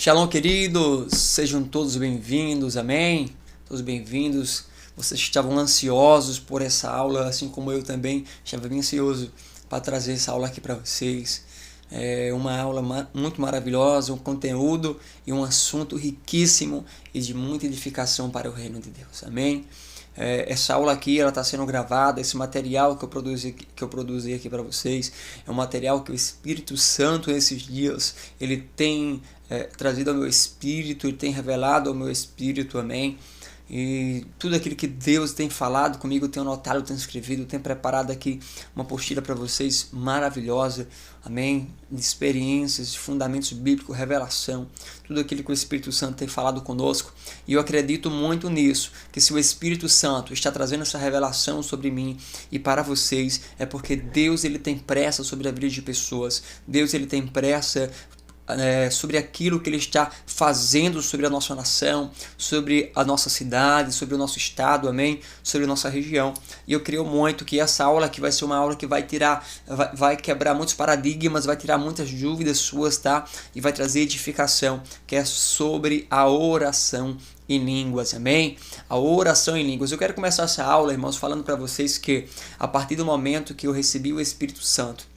Shalom, queridos, sejam todos bem-vindos, amém? Todos bem-vindos. Vocês estavam ansiosos por essa aula, assim como eu também estava bem ansioso para trazer essa aula aqui para vocês. É uma aula muito maravilhosa, um conteúdo e um assunto riquíssimo e de muita edificação para o reino de Deus, amém? Essa aula aqui ela está sendo gravada, esse material que eu produzi aqui para vocês é um material que o Espírito Santo nesses dias ele tem trazido ao meu espírito, ele tem revelado ao meu espírito, amém? E tudo aquilo que Deus tem falado comigo, eu tenho anotado, eu tenho escrevido, eu tenho preparado aqui uma apostila para vocês maravilhosa, amém? De experiências, de fundamentos bíblicos, revelação, tudo aquilo que o Espírito Santo tem falado conosco. E eu acredito muito nisso, que se o Espírito Santo está trazendo essa revelação sobre mim e para vocês, é porque Deus ele tem pressa sobre a vida de pessoas, Deus ele tem pressa sobre aquilo que Ele está fazendo sobre a nossa nação, sobre a nossa cidade, sobre o nosso estado, amém? Sobre a nossa região. E eu creio muito que essa aula aqui vai ser uma aula que vai quebrar muitos paradigmas, vai tirar muitas dúvidas suas, tá? E vai trazer edificação, que é sobre a oração em línguas, amém? A oração em línguas. Eu quero começar essa aula, irmãos, falando para vocês que a partir do momento que eu recebi o Espírito Santo,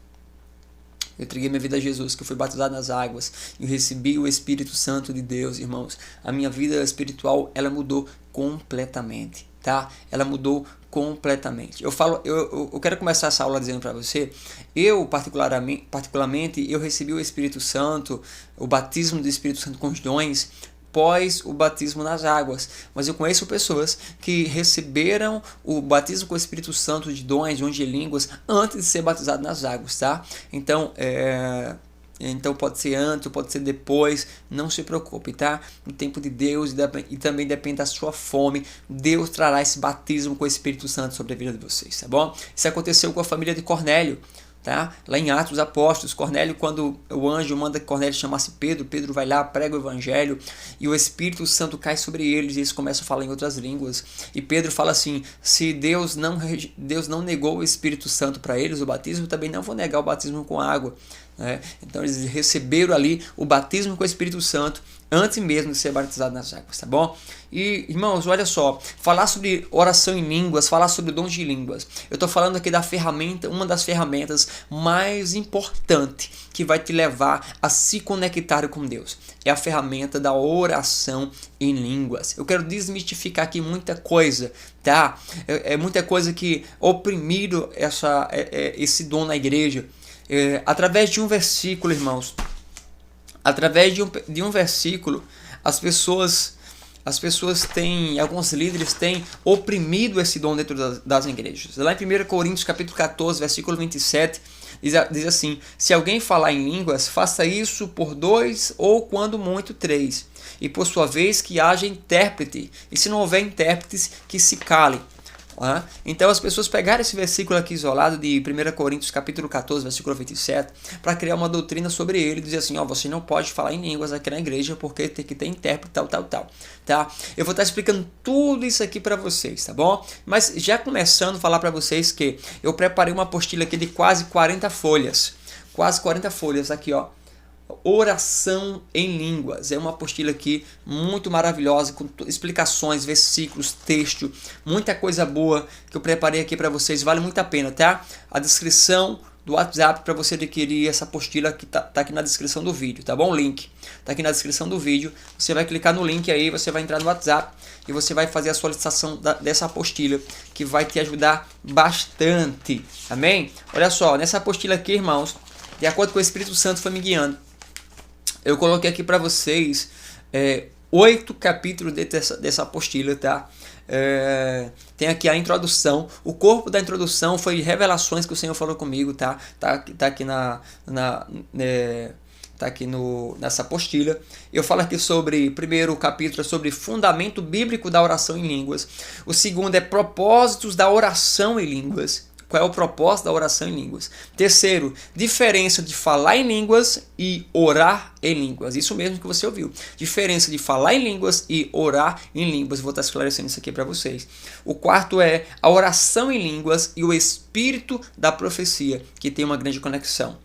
eu entreguei minha vida a Jesus, que eu fui batizado nas águas, eu recebi o Espírito Santo de Deus, irmãos. A minha vida espiritual, ela mudou completamente, tá? Ela mudou completamente. Eu quero começar essa aula dizendo para você, eu particularmente, eu recebi o Espírito Santo, o batismo do Espírito Santo com os dons, pós o batismo nas águas. Mas eu conheço pessoas que receberam o batismo com o Espírito Santo de dons de línguas antes de ser batizado nas águas, tá? Então pode ser antes, pode ser depois, não se preocupe, tá? No tempo de Deus e também depende da sua fome, Deus trará esse batismo com o Espírito Santo sobre a vida de vocês, tá bom? Isso aconteceu com a família de Cornélio. Tá? Lá em Atos dos Apóstolos, Cornélio, quando o anjo manda que Cornélio chamasse Pedro, Pedro vai lá, prega o evangelho e o Espírito Santo cai sobre eles e eles começam a falar em outras línguas. E Pedro fala assim, se Deus não negou o Espírito Santo para eles, o batismo, também não vou negar o batismo com água. Então eles receberam ali o batismo com o Espírito Santo antes mesmo de ser batizado nas águas, tá bom? E irmãos, olha só, falar sobre oração em línguas, falar sobre dons de línguas, eu estou falando aqui da ferramenta, uma das ferramentas mais importantes que vai te levar a se conectar com Deus, é a ferramenta da oração em línguas. Eu quero desmistificar aqui muita coisa, tá? É muita coisa que oprimiram esse dom na igreja. Através de um versículo, irmãos, através de um versículo, as pessoas têm, alguns líderes têm oprimido esse dom dentro das igrejas. Lá em 1 Coríntios capítulo 14, versículo 27, diz assim, se alguém falar em línguas, faça isso por 2 ou quando muito 3, e por sua vez que haja intérprete, e se não houver intérpretes, que se cale. Então as pessoas pegaram esse versículo aqui isolado de 1 Coríntios capítulo 14, versículo 27, para criar uma doutrina sobre ele, dizer assim, você não pode falar em línguas aqui na igreja porque tem que ter intérprete, tal, tá? Eu vou estar explicando tudo isso aqui para vocês, tá bom? Mas já começando a falar para vocês que eu preparei uma apostila aqui de quase 40 folhas, aqui, ó. Oração em línguas, é uma apostila aqui muito maravilhosa, com explicações, versículos, texto, muita coisa boa que eu preparei aqui para vocês, vale muito a pena, tá? A descrição do WhatsApp para você adquirir essa apostila que tá aqui na descrição do vídeo, tá bom? O link tá aqui na descrição do vídeo, você vai clicar no link aí, você vai entrar no WhatsApp e você vai fazer a solicitação dessa apostila, que vai te ajudar bastante, amém? Olha só, nessa apostila aqui, irmãos, de acordo com o Espírito Santo foi me guiando, eu coloquei aqui para vocês 8 capítulos dessa apostila, tá? Tem aqui a introdução. O corpo da introdução foi revelações que o Senhor falou comigo, tá? Tá aqui nessa apostila. Eu falo aqui sobre, primeiro o capítulo é sobre fundamento bíblico da oração em línguas. O segundo é propósitos da oração em línguas. Qual é o propósito da oração em línguas? Terceiro, diferença de falar em línguas e orar em línguas. Isso mesmo que você ouviu. Diferença de falar em línguas e orar em línguas. Vou estar esclarecendo isso aqui para vocês. O quarto é a oração em línguas e o espírito da profecia, que tem uma grande conexão.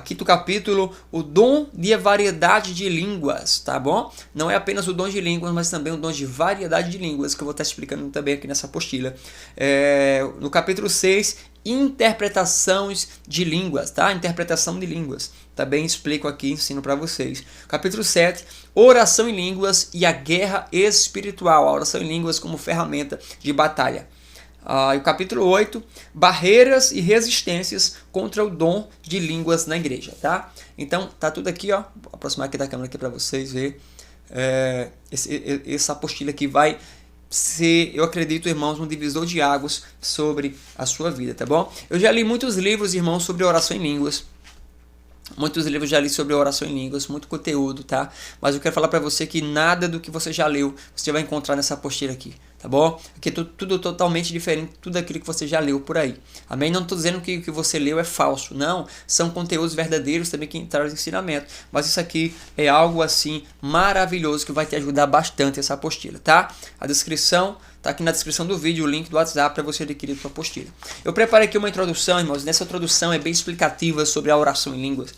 quinto capítulo, o dom de variedade de línguas, tá bom? Não é apenas o dom de línguas, mas também o dom de variedade de línguas, que eu vou estar explicando também aqui nessa apostila. No capítulo 6, interpretações de línguas, tá? Interpretação de línguas. Também explico aqui, ensino para vocês. Capítulo 7, oração em línguas e a guerra espiritual. A oração em línguas como ferramenta de batalha. E o capítulo 8, barreiras e resistências contra o dom de línguas na igreja, tá? Então, tá tudo aqui, ó. Vou aproximar aqui da câmera aqui para vocês verem. Essa apostila aqui vai ser, eu acredito, irmãos, um divisor de águas sobre a sua vida, tá bom? Eu já li muitos livros, irmãos, sobre oração em línguas. Muitos livros já li sobre oração em línguas, muito conteúdo, tá? Mas eu quero falar para você que nada do que você já leu, você vai encontrar nessa apostila aqui, tá bom? Aqui é tudo totalmente diferente, tudo aquilo que você já leu por aí. Amém? Não estou dizendo que o que você leu é falso, não. São conteúdos verdadeiros também que trazem ensinamento. Mas isso aqui é algo assim maravilhoso que vai te ajudar bastante essa apostila, tá? A descrição tá aqui na descrição do vídeo, o link do WhatsApp para você adquirir a sua apostila. Eu preparei aqui uma introdução, irmãos. Nessa introdução é bem explicativa sobre a oração em línguas.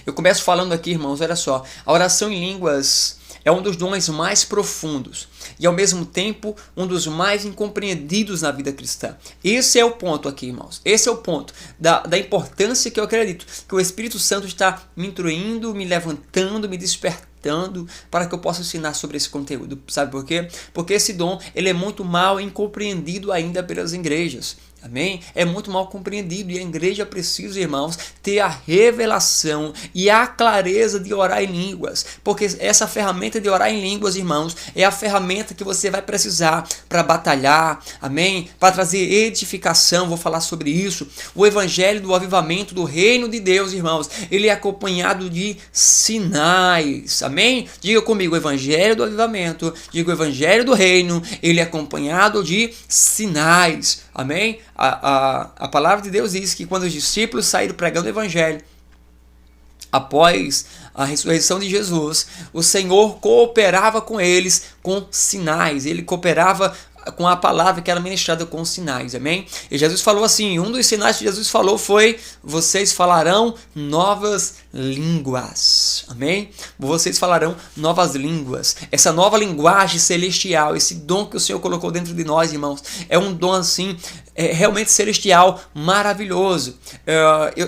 Eu começo falando aqui, irmãos, olha só. A oração em línguas é um dos dons mais profundos e, ao mesmo tempo, um dos mais incompreendidos na vida cristã. Esse é o ponto aqui, irmãos. Esse é o ponto da importância que eu acredito que o Espírito Santo está me instruindo, me levantando, me despertando para que eu possa ensinar sobre esse conteúdo. Sabe por quê? Porque esse dom ele é muito mal incompreendido ainda pelas igrejas. Amém? É muito mal compreendido e a igreja precisa, irmãos, ter a revelação e a clareza de orar em línguas, porque essa ferramenta de orar em línguas, irmãos, é a ferramenta que você vai precisar para batalhar, amém? Para trazer edificação, vou falar sobre isso. O evangelho do avivamento do reino de Deus, irmãos, ele é acompanhado de sinais, amém? Diga comigo, o evangelho do avivamento, diga o evangelho do reino, ele é acompanhado de sinais, amém? A palavra de Deus diz que quando os discípulos saíram pregando o evangelho, após a ressurreição de Jesus, o Senhor cooperava com eles com sinais. Ele cooperava com a palavra que era ministrada com sinais, amém? E Jesus falou assim, um dos sinais que Jesus falou foi, vocês falarão novas línguas, amém? Vocês falarão novas línguas. Essa nova linguagem celestial, esse dom que o Senhor colocou dentro de nós, irmãos, é um dom assim, realmente celestial, maravilhoso.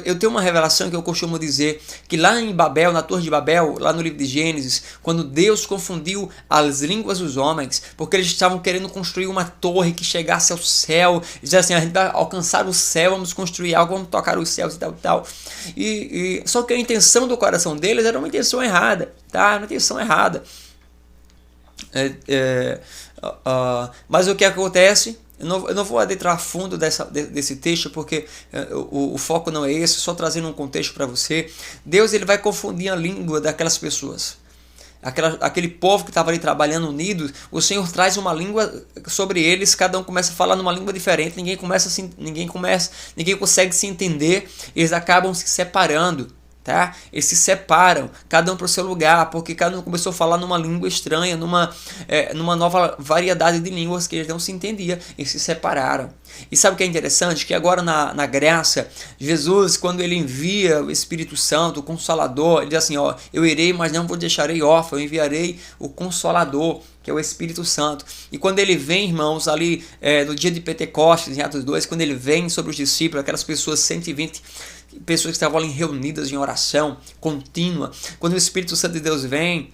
Eu tenho uma revelação que eu costumo dizer, que lá em Babel, na Torre de Babel, lá no livro de Gênesis, quando Deus confundiu as línguas dos homens, porque eles estavam querendo construir uma torre que chegasse ao céu, dizer assim, a gente vai alcançar o céu, vamos construir algo, vamos tocar os céus e tal, tal. Só que a intenção do coração deles era uma intenção errada, tá? Uma intenção errada. Mas o que acontece? Eu não vou adentrar a fundo desse texto, porque o foco não é esse, só trazendo um contexto para você. Deus ele vai confundir a língua daquelas pessoas. Aquele povo que estava ali trabalhando unido, o Senhor traz uma língua sobre eles, cada um começa a falar numa língua diferente, ninguém consegue se entender, eles acabam se separando. Tá? Eles se separam, cada um para o seu lugar, porque cada um começou a falar numa língua estranha, numa nova variedade de línguas que eles não se entendiam, e se separaram. E sabe o que é interessante? Que agora na graça, Jesus, quando ele envia o Espírito Santo, o Consolador, ele diz assim, ó, eu irei, mas não vos deixarei órfão, eu enviarei o Consolador, que é o Espírito Santo. E quando ele vem, irmãos, ali no dia de Pentecostes, em Atos 2, quando ele vem sobre os discípulos, aquelas pessoas, 120 pessoas que estavam ali reunidas em oração contínua, quando o Espírito Santo de Deus vem,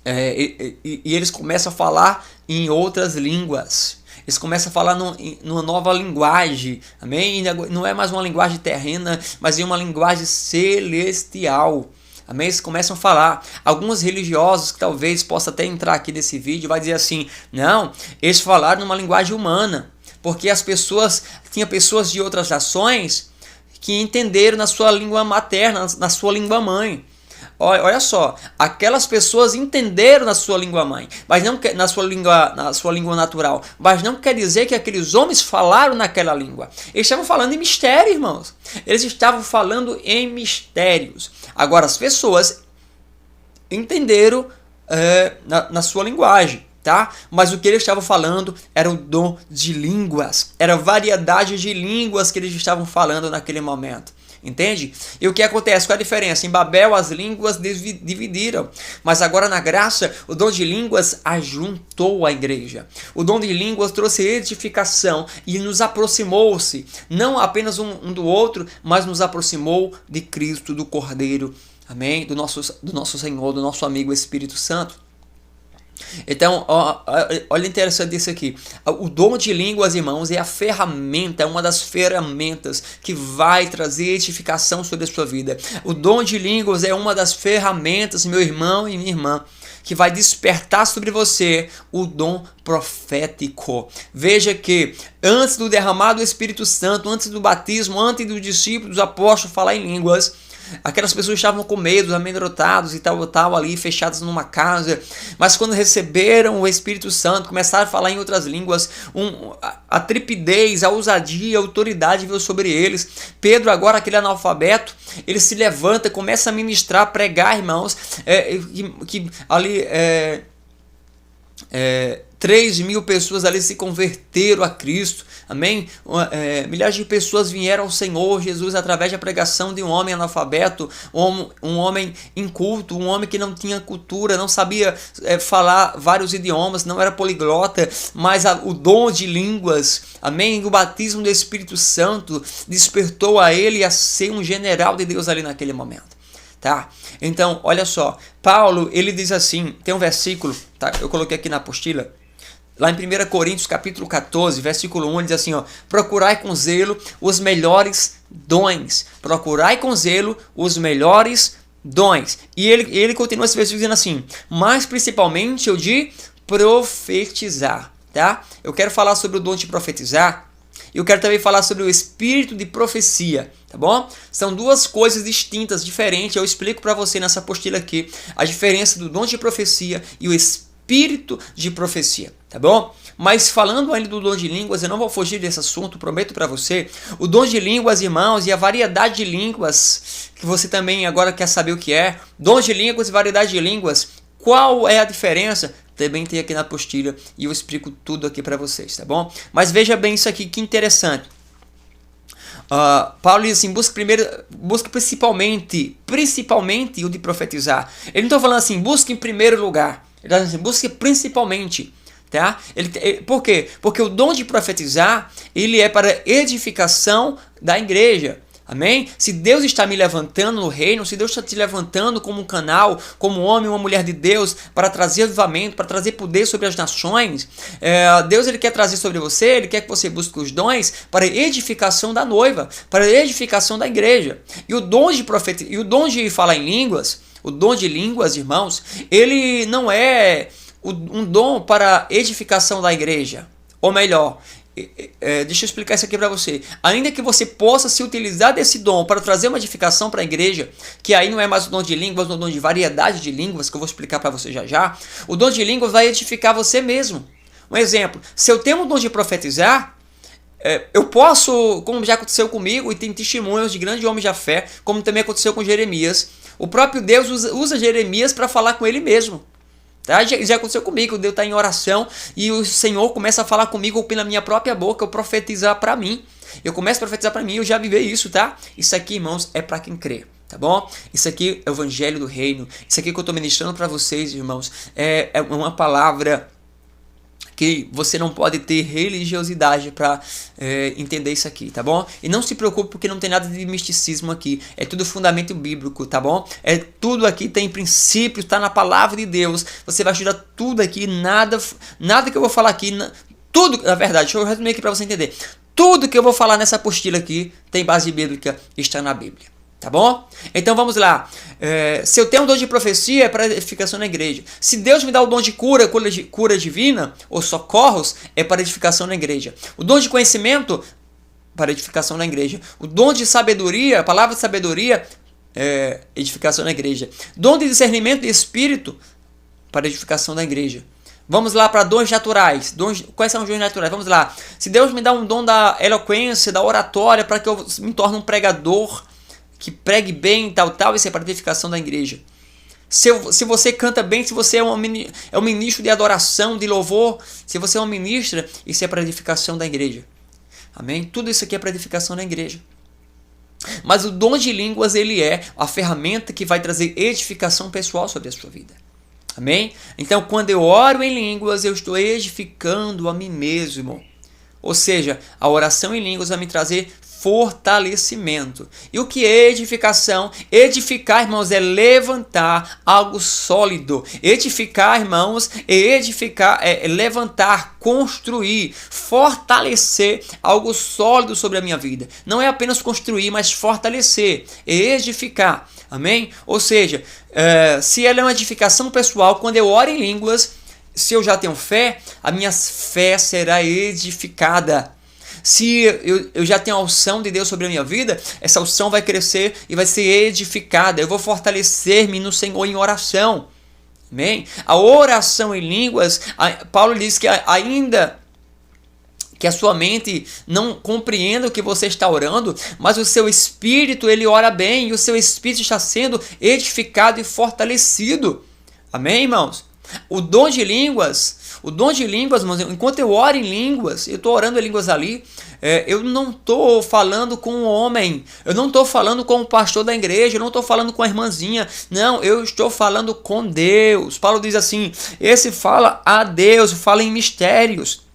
e eles começam a falar em outras línguas, eles começam a falar numa nova linguagem, amém? Não é mais uma linguagem terrena, mas é uma linguagem celestial. Amém? Eles começam a falar. Alguns religiosos que talvez possa até entrar aqui nesse vídeo vai dizer assim, não, eles falaram numa linguagem humana, porque tinha pessoas de outras nações que entenderam na sua língua materna, na sua língua mãe. Olha só, aquelas pessoas entenderam na sua língua mãe, mas não na sua língua natural, mas não quer dizer que aqueles homens falaram naquela língua. Eles estavam falando em mistério, irmãos. Eles estavam falando em mistérios. Agora as pessoas entenderam na sua linguagem. Tá? Mas o que eles estavam falando era o dom de línguas, era a variedade de línguas que eles estavam falando naquele momento. Entende? E o que acontece? Qual a diferença? Em Babel as línguas dividiram, mas agora na graça o dom de línguas ajuntou a igreja. O dom de línguas trouxe edificação e nos aproximou-se, não apenas um do outro, mas nos aproximou de Cristo, do Cordeiro, amém? Do nosso Senhor, do nosso amigo Espírito Santo. Então, olha interessante isso aqui. O dom de línguas, irmãos, é a ferramenta, é uma das ferramentas que vai trazer edificação sobre a sua vida. O dom de línguas é uma das ferramentas, meu irmão e minha irmã, que vai despertar sobre você o dom profético. Veja que antes do derramar do Espírito Santo, antes do batismo, antes dos discípulos, dos apóstolos falar em línguas, aquelas pessoas estavam com medo, amedrontados e tal ali, fechadas numa casa. Mas quando receberam o Espírito Santo, começaram a falar em outras línguas, a trepidez, a ousadia, a autoridade veio sobre eles. Pedro, agora aquele analfabeto, ele se levanta, começa a ministrar, pregar, irmãos, que ali 3.000 pessoas ali se converteram a Cristo, amém? Milhares de pessoas vieram ao Senhor Jesus através da pregação de um homem analfabeto, um homem inculto, um homem que não tinha cultura, não sabia falar vários idiomas, não era poliglota, mas o dom de línguas, amém? O batismo do Espírito Santo despertou a ele a ser um general de Deus ali naquele momento. Tá? Então, olha só, Paulo, ele diz assim, tem um versículo, tá? Eu coloquei aqui na apostila, lá em 1 Coríntios capítulo 14, versículo 1, ele diz assim, ó, procurai com zelo os melhores dons, procurai com zelo os melhores dons. E ele continua esse versículo dizendo assim, mas principalmente o de profetizar, tá? Eu quero falar sobre o dom de profetizar, e eu quero também falar sobre o espírito de profecia, tá bom? São duas coisas distintas, diferentes. Eu explico para você nessa apostila aqui a diferença do dom de profecia e o espírito de profecia, tá bom? Mas falando ainda do dom de línguas, eu não vou fugir desse assunto, prometo para você. O dom de línguas, irmãos, e a variedade de línguas, que você também agora quer saber o que é. Dom de línguas e variedade de línguas, qual é a diferença? Também tem aqui na apostila e eu explico tudo aqui para vocês, tá bom? Mas veja bem isso aqui, que interessante. Paulo diz assim, busque principalmente o de profetizar. Ele não está falando assim, busque em primeiro lugar. Ele está dizendo assim, busque principalmente. Tá? Por quê? Porque o dom de profetizar, ele é para edificação da igreja. Amém? Se Deus está me levantando no reino, se Deus está te levantando como um canal, como um homem, uma mulher de Deus, para trazer avivamento, para trazer poder sobre as nações, Deus ele quer trazer sobre você, ele quer que você busque os dons para a edificação da noiva, para a edificação da igreja. E o dom de falar em línguas, o dom de línguas, irmãos, ele não é um dom para edificação da igreja. Ou melhor, deixa eu explicar isso aqui para você. Ainda que você possa se utilizar desse dom para trazer uma edificação para a igreja, que aí não é mais o dom de línguas, o dom de variedade de línguas, que eu vou explicar para você já já, o dom de línguas vai edificar você mesmo. Um exemplo, se eu tenho o dom de profetizar, eu posso, como já aconteceu comigo, e tem testemunhos de grandes homens da fé, como também aconteceu com Jeremias, o próprio Deus usa Jeremias para falar com ele mesmo. Tá? Já aconteceu comigo, Deus está em oração e o Senhor começa a falar comigo pela minha própria boca, eu profetizar para mim. Eu começo a profetizar para mim, eu já vivi isso, tá? Isso aqui, irmãos, é para quem crê, tá bom? Isso aqui é o evangelho do reino. Isso aqui que eu estou ministrando para vocês, irmãos, é uma palavra que você não pode ter religiosidade para entender isso aqui, tá bom? E não se preocupe porque não tem nada de misticismo aqui, é tudo fundamento bíblico, tá bom? Tudo aqui tem princípios, está na palavra de Deus, você vai estudar tudo aqui, nada que eu vou falar aqui, tudo, na verdade, deixa eu resumir aqui para você entender, tudo que eu vou falar nessa apostila aqui tem base bíblica, está na Bíblia. Tá bom? Então vamos lá. Se eu tenho um dom de profecia, é para edificação na igreja. Se Deus me dá o dom de cura divina, ou socorros, é para edificação na igreja. O dom de conhecimento, para edificação na igreja. O dom de sabedoria, a palavra de sabedoria, edificação na igreja. Dom de discernimento de espírito, para edificação da igreja. Vamos lá para dons naturais. Quais são os dons naturais? Vamos lá. Se Deus me dá um dom da eloquência, da oratória, para que eu me torne um pregador, que pregue bem, tal, isso é para a edificação da igreja. Se você canta bem, se você é um ministro de adoração, de louvor, se você é uma ministra, isso é para a edificação da igreja. Amém? Tudo isso aqui é para a edificação da igreja. Mas o dom de línguas, ele é a ferramenta que vai trazer edificação pessoal sobre a sua vida. Amém? Então, quando eu oro em línguas, eu estou edificando a mim mesmo. Ou seja, a oração em línguas vai me trazer fortalecimento. E o que é edificação? Edificar, irmãos, é levantar algo sólido. Edificar, irmãos, é levantar, construir, fortalecer algo sólido sobre a minha vida. Não é apenas construir, mas fortalecer, é edificar. Amém? Ou seja, se ela é uma edificação pessoal, quando eu oro em línguas, se eu já tenho fé, a minha fé será edificada. Se eu já tenho a unção de Deus sobre a minha vida, essa unção vai crescer e vai ser edificada. Eu vou fortalecer-me no Senhor em oração. Amém? A oração em línguas, Paulo diz que ainda que a sua mente não compreenda o que você está orando, mas o seu espírito, ele ora bem, e o seu espírito está sendo edificado e fortalecido. Amém, irmãos? O dom de línguas, irmãos, enquanto eu oro em línguas, eu estou orando em línguas ali, eu não estou falando com um homem, eu não estou falando com o pastor da igreja, eu não estou falando com a irmãzinha, não, eu estou falando com Deus. Paulo diz assim, esse fala a Deus, fala em mistérios.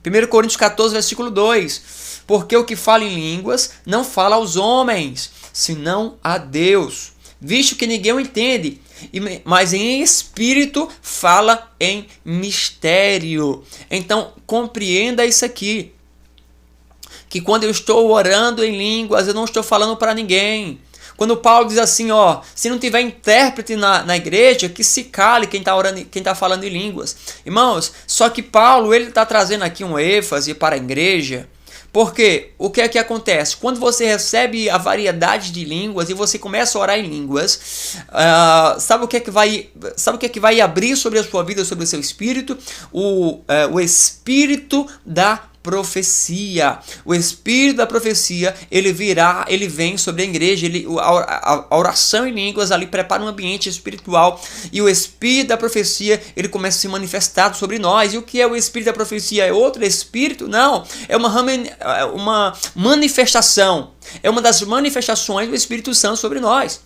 1 Coríntios 14, versículo 2, porque o que fala em línguas não fala aos homens, senão a Deus, visto que ninguém o entende, mas em espírito fala em mistério. Então compreenda isso aqui, que quando eu estou orando em línguas, eu não estou falando para ninguém. Quando Paulo diz assim, se não tiver intérprete na igreja, que se cale quem está orando, quem está falando em línguas. Irmãos, só que Paulo, ele está trazendo aqui um ênfase para a igreja, porque o que é que acontece? Quando você recebe a variedade de línguas e você começa a orar em línguas, sabe o que é que vai abrir sobre a sua vida, sobre o seu espírito? O espírito da profecia. O espírito da profecia, ele vem sobre a igreja, a oração em línguas ali prepara um ambiente espiritual, e o espírito da profecia, ele começa a se manifestar sobre nós. E o que é o espírito da profecia? É outro espírito? Não, é uma manifestação, é uma das manifestações do Espírito Santo sobre nós.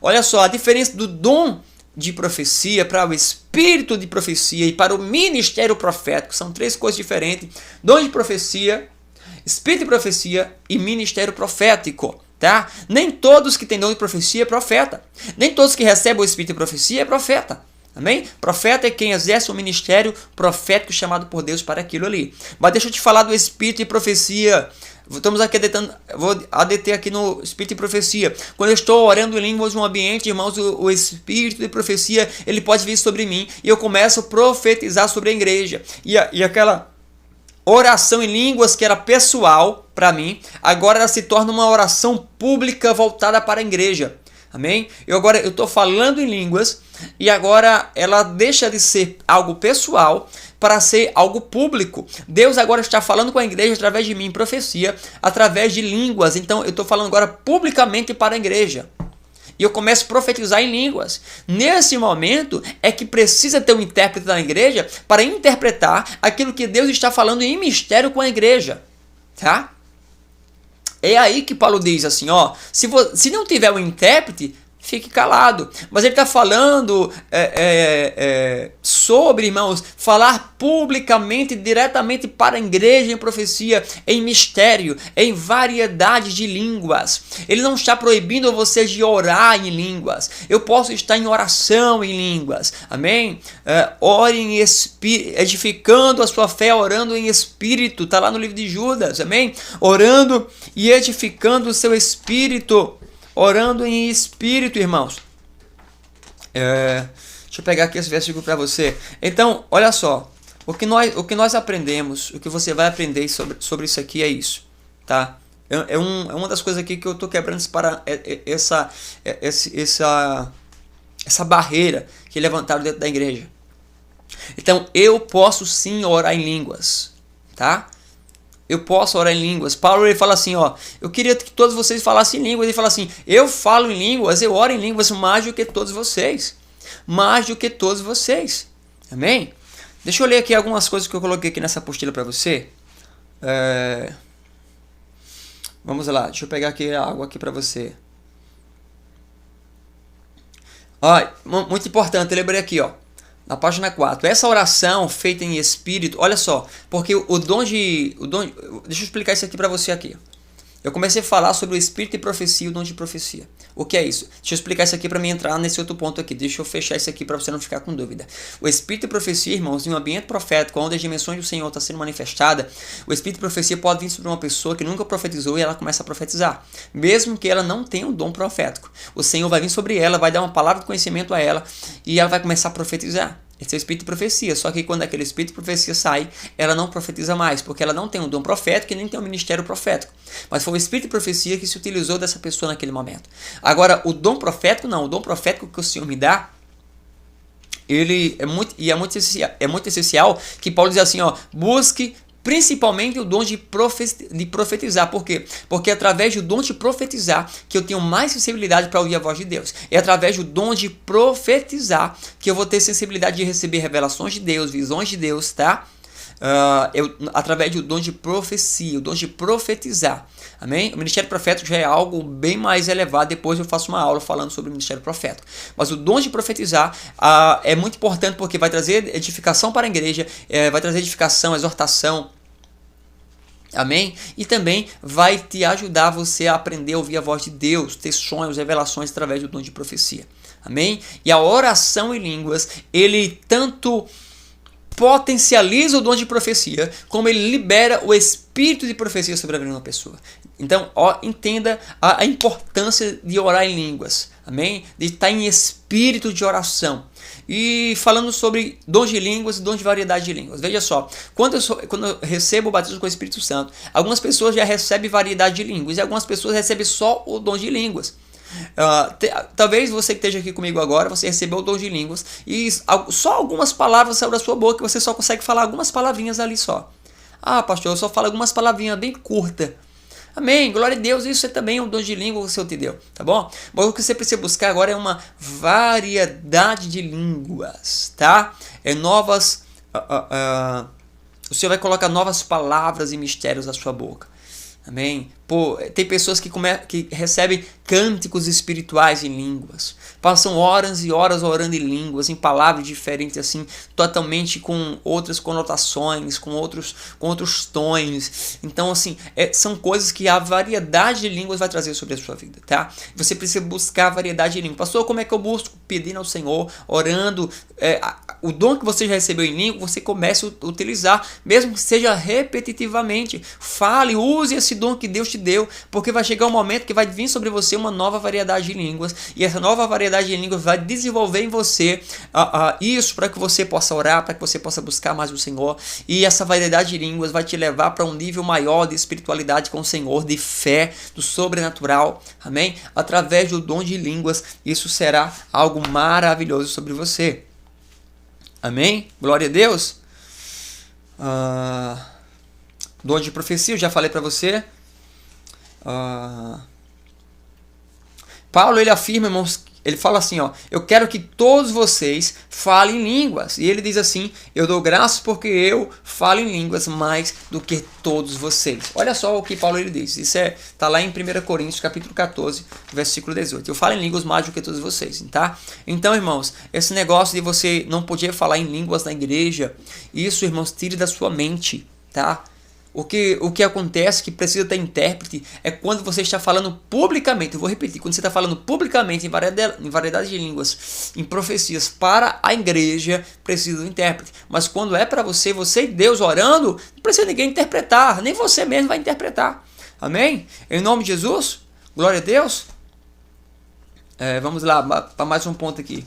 Olha só, a diferença do dom de profecia para o espírito de profecia e para o ministério profético são três coisas diferentes: dom de profecia, espírito de profecia e ministério profético, tá? Nem todos que têm dom de profecia é profeta, nem todos que recebem o espírito de profecia é profeta. Amém? Profeta é quem exerce um ministério profético chamado por Deus para aquilo ali. Mas deixa eu te falar do espírito de profecia. Estamos aqui vou adeter aqui no espírito de profecia. Quando eu estou orando em línguas no ambiente, irmãos, o espírito de profecia, ele pode vir sobre mim e eu começo a profetizar sobre a igreja. E aquela oração em línguas que era pessoal para mim, agora ela se torna uma oração pública voltada para a igreja. Amém? Eu estou falando em línguas e agora ela deixa de ser algo pessoal para ser algo público. Deus agora está falando com a igreja através de mim em profecia, através de línguas. Então eu estou falando agora publicamente para a igreja. E eu começo a profetizar em línguas. Nesse momento é que precisa ter um intérprete na igreja para interpretar aquilo que Deus está falando em mistério com a igreja. Tá? É aí que Paulo diz assim, se não tiver um intérprete, fique calado. Mas ele está falando sobre, irmãos, falar publicamente, diretamente para a igreja em profecia, em mistério, em variedade de línguas. Ele não está proibindo você de orar em línguas. Eu posso estar em oração em línguas. Amém? Ore em espírito, edificando a sua fé, orando em espírito. Está lá no livro de Judas. Amém? Orando e edificando o seu espírito. Orando em espírito, irmãos. Deixa eu pegar aqui esse versículo para você. Então, olha só. O que nós aprendemos, o que você vai aprender sobre isso aqui é isso. Tá? É uma das coisas aqui que eu estou quebrando essa barreira que levantaram dentro da igreja. Então, eu posso sim orar em línguas. Tá? Eu posso orar em línguas. Paulo, ele fala assim, eu queria que todos vocês falassem em línguas. Ele fala assim, eu falo em línguas, eu oro em línguas mais do que todos vocês. Mais do que todos vocês. Amém? Deixa eu ler aqui algumas coisas que eu coloquei aqui nessa apostila para você. Vamos lá, deixa eu pegar aqui a água aqui para você. Ó, muito importante, eu lembrei aqui, ó. Na página 4. Essa oração feita em espírito, olha só, porque o dom de... deixa eu explicar isso aqui para você aqui. Eu comecei a falar sobre o espírito de profecia e o dom de profecia. O que é isso? Deixa eu explicar isso aqui para mim entrar nesse outro ponto aqui. Deixa eu fechar isso aqui para você não ficar com dúvida. O espírito de profecia, irmãos, em um ambiente profético, onde as dimensões do Senhor estão sendo manifestadas, o espírito de profecia pode vir sobre uma pessoa que nunca profetizou e ela começa a profetizar. Mesmo que ela não tenha um dom profético. O Senhor vai vir sobre ela, vai dar uma palavra de conhecimento a ela e ela vai começar a profetizar. Esse é o espírito de profecia, só que quando aquele espírito de profecia sai, ela não profetiza mais, porque ela não tem um dom profético e nem tem um ministério profético. Mas foi o espírito de profecia que se utilizou dessa pessoa naquele momento. Agora, o dom profético não, o dom profético que o Senhor me dá, ele é muito essencial que Paulo diz assim, ó, busque principalmente o dom de profetizar. Por quê? Porque é através do dom de profetizar que eu tenho mais sensibilidade para ouvir a voz de Deus. É através do dom de profetizar que eu vou ter sensibilidade de receber revelações de Deus, visões de Deus, tá? Através do dom de profecia, o dom de profetizar. Amém? O ministério profético já é algo bem mais elevado. Depois eu faço uma aula falando sobre o ministério profético. Mas o dom de profetizar é muito importante porque vai trazer edificação para a igreja, vai trazer edificação, exortação. Amém? E também vai te ajudar você a aprender a ouvir a voz de Deus, ter sonhos, revelações através do dom de profecia. Amém? E a oração em línguas, ele tanto potencializa o dom de profecia, como ele libera o espírito de profecia sobre a vida de uma pessoa. Então, entenda a importância de orar em línguas, amém? De estar em espírito de oração. E falando sobre dons de línguas e dons de variedade de línguas. Veja só, quando eu recebo o batismo com o Espírito Santo, algumas pessoas já recebem variedade de línguas e algumas pessoas recebem só o dom de línguas. Talvez você que esteja aqui comigo agora, você recebeu o dom de línguas e só algumas palavras saíram da sua boca e você só consegue falar algumas palavrinhas ali só. Ah, pastor, eu só falo algumas palavrinhas bem curtas. Amém, glória a Deus, isso também é um dom de língua que o Senhor te deu, tá bom? Mas o que você precisa buscar agora é uma variedade de línguas, tá? O Senhor vai colocar novas palavras e mistérios na sua boca. Amém? Pô, tem pessoas que recebem cânticos espirituais em línguas. Passam horas e horas orando em línguas, em palavras diferentes, assim, totalmente com outras conotações, com outros tons. Então, assim, são coisas que a variedade de línguas vai trazer sobre a sua vida, tá? Você precisa buscar a variedade de línguas. Pastor, como é que eu busco? Pedindo ao Senhor, orando. O dom que você já recebeu em língua, você começa a utilizar, mesmo que seja repetitivamente. Fale, use esse dom que Deus te deu, porque vai chegar um momento que vai vir sobre você uma nova variedade de línguas, e essa nova variedade de línguas vai desenvolver em você isso para que você possa orar, para que você possa buscar mais o Senhor, e essa variedade de línguas vai te levar para um nível maior de espiritualidade com o Senhor, de fé, do sobrenatural, amém? Através do dom de línguas, isso será algo maravilhoso sobre você, amém? Glória a Deus. Dom de profecia, eu já falei para você. Paulo, ele afirma, irmãos, ele fala assim, ó, eu quero que todos vocês falem línguas. E ele diz assim, eu dou graças porque eu falo em línguas mais do que todos vocês. Olha só o que Paulo ele diz. Isso está lá em 1 Coríntios, capítulo 14, versículo 18. Eu falo em línguas mais do que todos vocês, tá? Então, irmãos, esse negócio de você não poder falar em línguas na igreja, isso, irmãos, tire da sua mente, tá? O que acontece que precisa ter intérprete é quando você está falando publicamente, eu vou repetir, quando você está falando publicamente em variedade de línguas, em profecias para a igreja, precisa do intérprete. Mas quando é para você e Deus orando, não precisa ninguém interpretar, nem você mesmo vai interpretar. Amém? Em nome de Jesus, glória a Deus. Vamos lá, para mais um ponto aqui.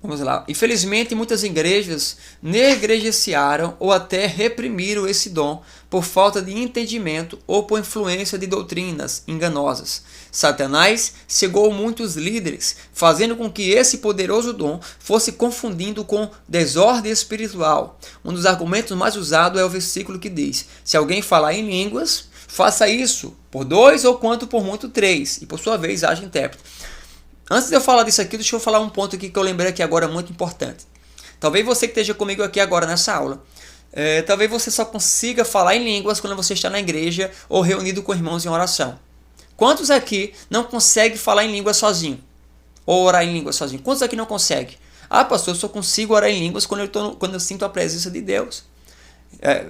Vamos lá. Infelizmente, muitas igrejas negligenciaram ou até reprimiram esse dom por falta de entendimento ou por influência de doutrinas enganosas. Satanás cegou muitos líderes, fazendo com que esse poderoso dom fosse confundido com desordem espiritual. Um dos argumentos mais usados é o versículo que diz: se alguém falar em línguas, faça isso por 2 ou quanto por muito 3, e por sua vez haja intérprete. Antes de eu falar disso aqui, deixa eu falar um ponto aqui que eu lembrei aqui agora muito importante. Talvez você que esteja comigo aqui agora nessa aula, Talvez você só consiga falar em línguas quando você está na igreja ou reunido com irmãos em oração. Quantos aqui não conseguem falar em línguas sozinho? Ou orar em línguas sozinho? Quantos aqui não conseguem? Ah, pastor, eu só consigo orar em línguas quando eu sinto a presença de Deus.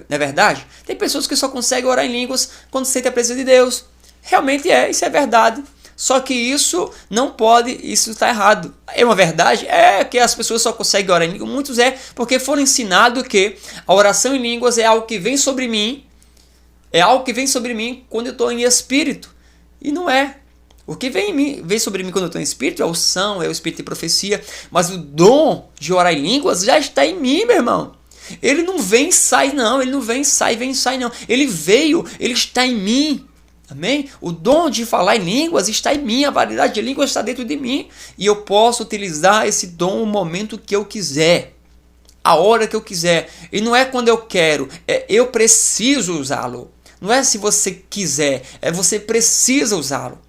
Não é verdade? Tem pessoas que só conseguem orar em línguas quando sentem a presença de Deus. Realmente isso é verdade. Só que isso não pode, isso está errado. É uma verdade? É que as pessoas só conseguem orar em línguas. Muitos porque foram ensinados que a oração em línguas é algo que vem sobre mim. É algo que vem sobre mim quando eu estou em espírito. E não é. O que vem sobre mim quando eu estou em espírito é a unção, é o espírito de profecia. Mas o dom de orar em línguas já está em mim, meu irmão. Ele não vem e sai, não. Ele não vem e sai, não. Ele veio, ele está em mim. Amém? O dom de falar em línguas está em mim. A variedade de línguas está dentro de mim. E eu posso utilizar esse dom no momento que eu quiser. A hora que eu quiser. E não é quando eu quero. Eu preciso usá-lo. Não é se você quiser. Você precisa usá-lo.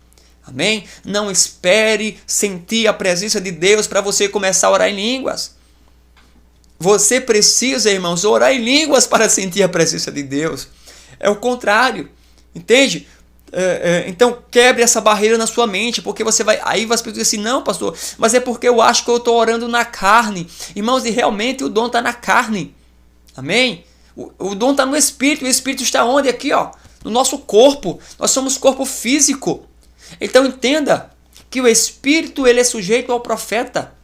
Amém? Não espere sentir a presença de Deus para você começar a orar em línguas. Você precisa, irmãos, orar em línguas para sentir a presença de Deus. É o contrário. Entende? Então quebre essa barreira na sua mente, porque você vai. Aí as pessoas dizem assim: não, pastor, mas é porque eu acho que eu estou orando na carne. Irmãos, e realmente o dom está na carne. Amém? O dom está no Espírito. O Espírito está onde? Aqui, ó, no nosso corpo. Nós somos corpo físico. Então entenda que o Espírito ele é sujeito ao profeta.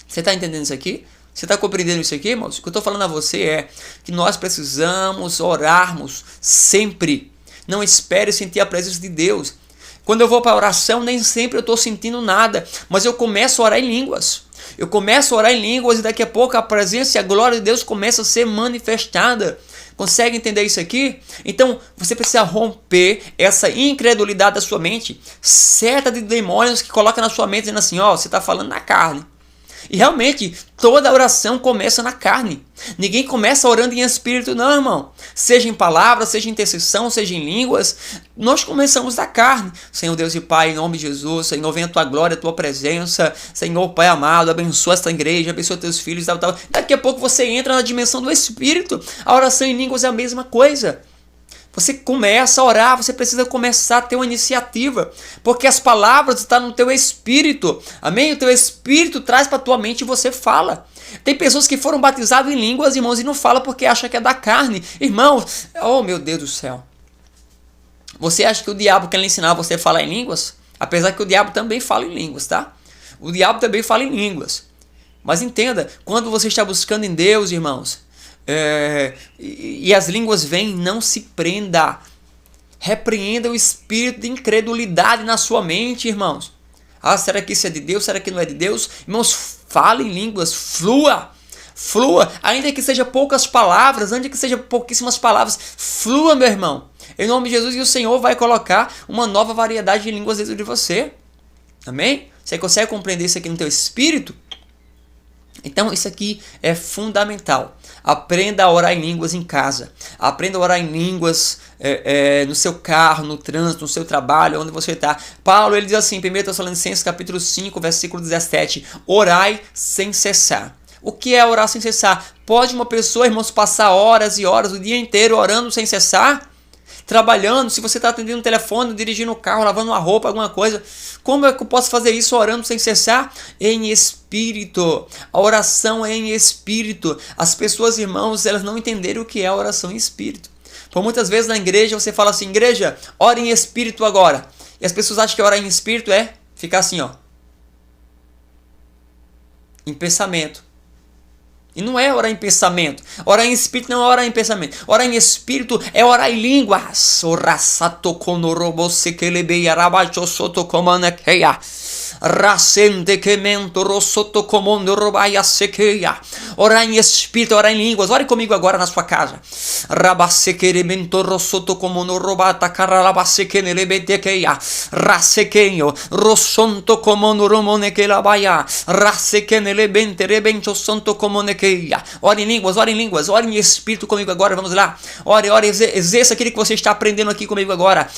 Você está entendendo isso aqui? Você está compreendendo isso aqui, irmãos? O que eu estou falando a você é que nós precisamos orarmos sempre. Não espere sentir a presença de Deus. Quando eu vou para a oração, nem sempre eu estou sentindo nada, mas eu começo a orar em línguas. Eu começo a orar em línguas e daqui a pouco a presença e a glória de Deus começa a ser manifestada. Consegue entender isso aqui? Então, você precisa romper essa incredulidade da sua mente, certa de demônios que colocam na sua mente dizendo assim, ó, você está falando na carne. E realmente, toda oração começa na carne. Ninguém começa orando em espírito, não, irmão. Seja em palavras, seja em intercessão, seja em línguas. Nós começamos da carne. Senhor Deus e Pai, em nome de Jesus, Senhor, venha a tua glória, a tua presença. Senhor, Pai amado, abençoa esta igreja, abençoa teus filhos. Tal. Daqui a pouco você entra na dimensão do espírito. A oração em línguas é a mesma coisa. Você começa a orar, você precisa começar a ter uma iniciativa, porque as palavras estão no teu espírito, amém? O teu espírito traz para a tua mente e você fala. Tem pessoas que foram batizadas em línguas, irmãos, e não falam porque acham que é da carne. Irmãos, oh meu Deus do céu. Você acha que o diabo quer lhe ensinar você a falar em línguas? Apesar que o diabo também fala em línguas, tá? O diabo também fala em línguas. Mas entenda, quando você está buscando em Deus, irmãos, e as línguas vêm, não se prenda. Repreenda o espírito de incredulidade na sua mente, irmãos. Ah, será que isso é de Deus? Será que não é de Deus? Irmãos, fale em línguas, flua. Flua, ainda que seja poucas palavras, ainda que seja pouquíssimas palavras, flua, meu irmão. Em nome de Jesus, e o Senhor vai colocar uma nova variedade de línguas dentro de você. Amém? Você consegue compreender isso aqui no teu espírito? Então isso aqui é fundamental. Aprenda a orar em línguas em casa. Aprenda a orar em línguas no seu carro, no trânsito, no seu trabalho, onde você está. Paulo ele diz assim, 1 Tessalonicenses capítulo 5, versículo 17. Orai sem cessar. O que é orar sem cessar? Pode uma pessoa, irmãos, passar horas e horas, o dia inteiro orando sem cessar? Trabalhando, se você está atendendo o telefone, dirigindo o carro, lavando uma roupa, alguma coisa, como é que eu posso fazer isso orando sem cessar? Em espírito. A oração é em espírito. As pessoas, irmãos, elas não entenderam o que é a oração em espírito. Por muitas vezes na igreja você fala assim, igreja, ore em espírito agora. E as pessoas acham que orar em espírito é ficar assim, ó, em pensamento. E não é orar em pensamento. Orar em espírito não é orar em pensamento. Orar em espírito é orar em línguas. Orar em espírito, orar em línguas. Ore comigo agora na sua casa. Ore em línguas, ore em línguas, ore em espírito comigo agora, vamos lá. Ore, exerça aquilo que você está aprendendo aqui comigo agora.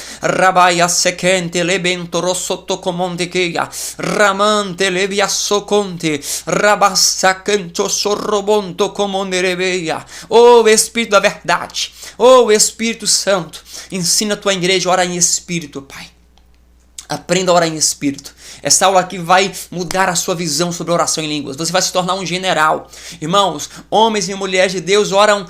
Ramante levia soconte, rabassacanto sorrobonto comonerebeia. Oh Espírito da verdade, oh Espírito Santo, ensina a tua igreja a orar em Espírito, Pai. Aprenda a orar em Espírito. Essa aula aqui vai mudar a sua visão sobre a oração em línguas. Você vai se tornar um general. Irmãos, homens e mulheres de Deus oram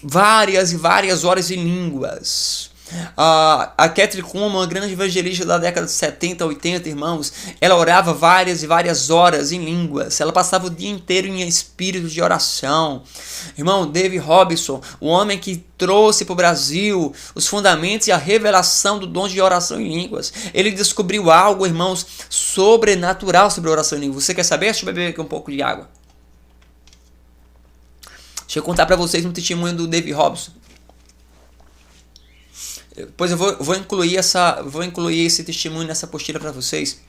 várias e várias horas em línguas. A Kathryn Kuhlman, uma grande evangelista da década de 70, 80, irmãos, ela orava várias e várias horas em línguas. Ela passava o dia inteiro em espírito de oração. Irmão, David Robinson, o homem que trouxe para o Brasil os fundamentos e a revelação do dom de oração em línguas. Ele descobriu algo, irmãos, sobrenatural sobre a oração em línguas. Você quer saber? Deixa eu beber aqui um pouco de água. Deixa eu contar para vocês um testemunho do David Robinson. Depois eu vou incluir esse testemunho nessa apostila para vocês.